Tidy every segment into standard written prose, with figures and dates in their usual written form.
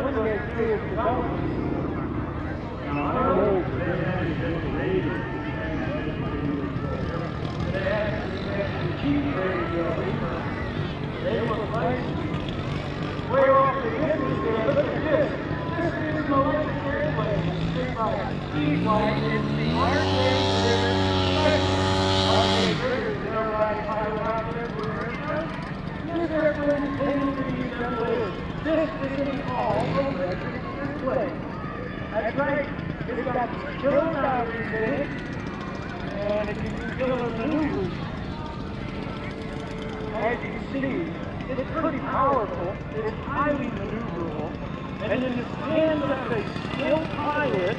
eliminate serious development. Now, I'm old, but they had to get later. They had to keep radio. They were placed way off the distance there. Look at this. This is an electric airplane. It's like speed light. It's the Arcade River special. Arcade River is their right pilot out there for airshow. This airplane is intended to be assembled. This is all electric airplane. That's right. It's got killer batteries in it, and it can do killer maneuvers. As you can see, it's pretty powerful, it's highly maneuverable, and in the hands of a skilled pilot,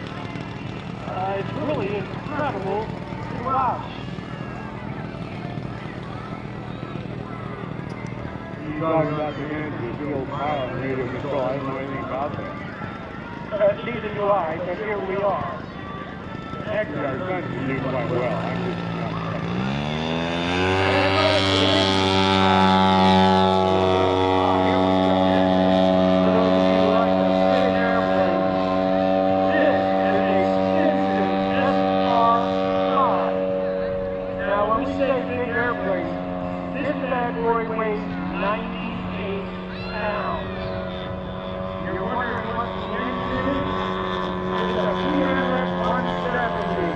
it's really incredible to watch. You talking about the hands of a skilled pilot, radio control, I don't know anything about that. Neither do I, but here we are. Actually, our son can do quite well. I'm just not Now, when we say big airplane, this bad boy weighs 98 pounds. You're wondering what the engine is? It's a PMS 170.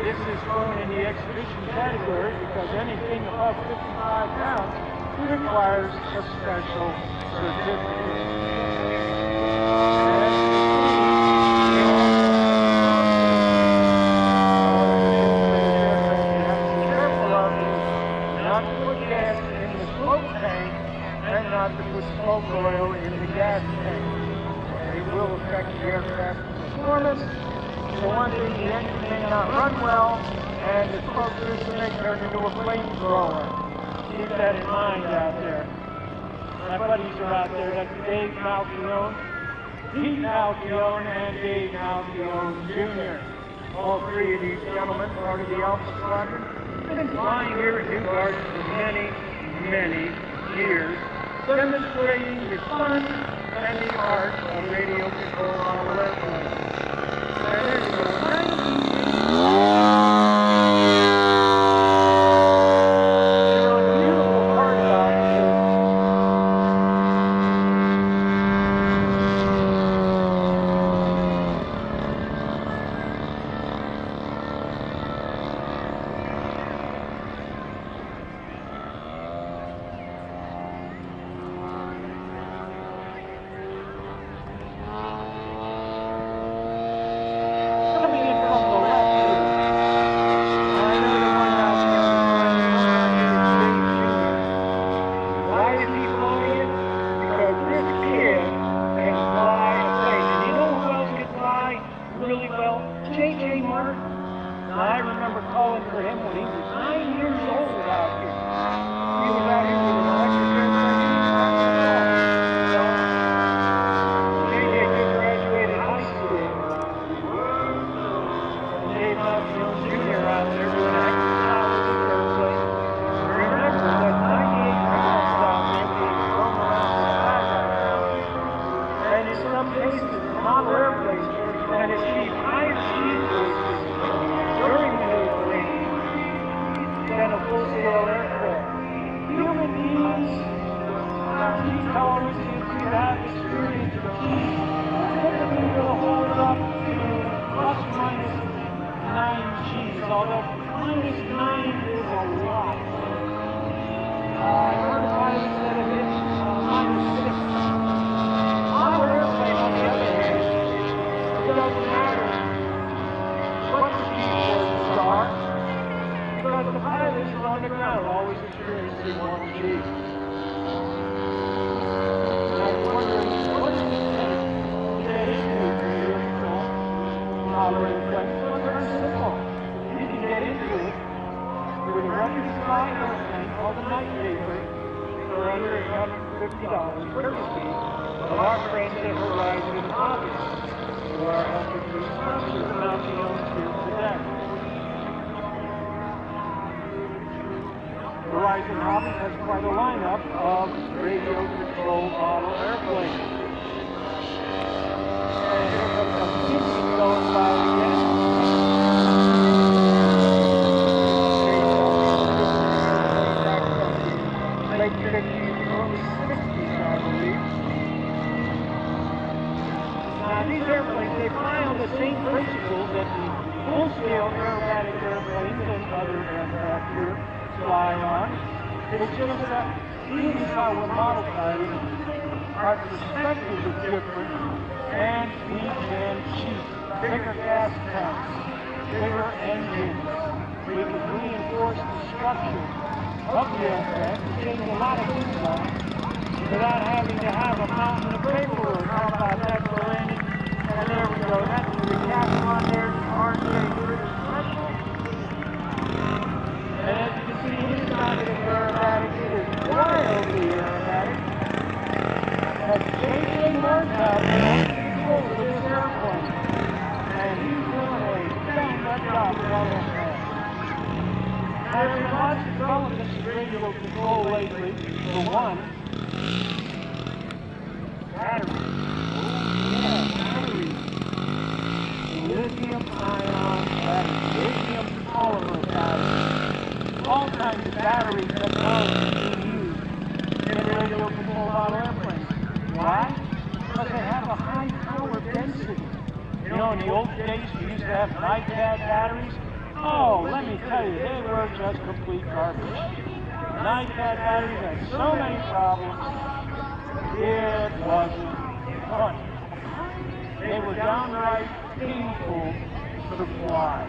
This is thrown in the exhibition category because anything above 55 pounds requires a special certificate. Not to put smoke oil in the gas tank. It will affect the aircraft's performance. For one thing, the engine may not run well, and the smoke system may turn into a flamethrower. Keep that in mind out there. My buddies are out there. That's Dave Malchione, Pete Malchione, and Dave Malchione Jr. All three of these gentlemen, part of the Alpha Squadron, have been flying here at New Garden for many, many years, demonstrating the fun and the art of radio control on a airplane. And there's a 19 beautiful part about this. I remember calling for him when he was 9 years old out here. He was out here with an electric airplane. JJ just graduated high school. Dave Malchione Jr. out there doing an excellent job with his airplane. Remember that 98 pounds out there being thrown around the sky right now. And in some cases, model airplanes that achieve higher speed races during maneuvering than a full-scale aircraft. Human beings, these tolerances we have experienced typically will hold up to plus minus 9 G's, although minus 9 is a lot. I've heard of pilots that have hit minus 6. Our airplane, on the other hand, it doesn't matter what the speed forces are, because the pilots who are on the ground always experiencing 1 G. And I was wondering, what does it take to get into the aircraft operating plane? Well, very simple. You can get into it with a record-fly airplane called the Night Paper for under $850, courtesy of our friends at Horizon and Hobbies, who are helping to sponsor the Malchiones here today. Horizon Hobby has quite a lineup of radio-controlled model airplanes. And here comes some engine going by again. Late 50s, early 60s, I believe. Now, these airplanes, they fly on the same principles that the full-scale aerobatic airplanes and other aircraft here fly on. It's just that these how we're modified. Our perspective is different, and we can choose bigger gas tanks, bigger engines. We can reinforce the structure of the aircraft to change a lot of things on it without having to have a mountain of paperwork. How about that for landing? And there we go. That's the cap on there, the RJ British Special. And as you can see, inside of the aerobatic, it is wildly aerobatic. Has J.J. Markout control of this airplane. And he's doing a bang-up job with all that man. There's been lots of developments in radio control lately. For one, batteries. Oh yeah, batteries. Lithium-ion batteries, lithium polymer batteries. All kinds of battery technology being used in radio control model airplanes. Why? Because they have a high power density. You know, in the old days we used to have NiCad batteries. Oh, let me tell you, they were just complete garbage. NiCad batteries had so many problems, it wasn't fun. They were downright painful to fly.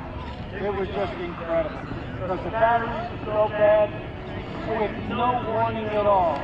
It was just incredible. Because the batteries would go bad with no warning at all.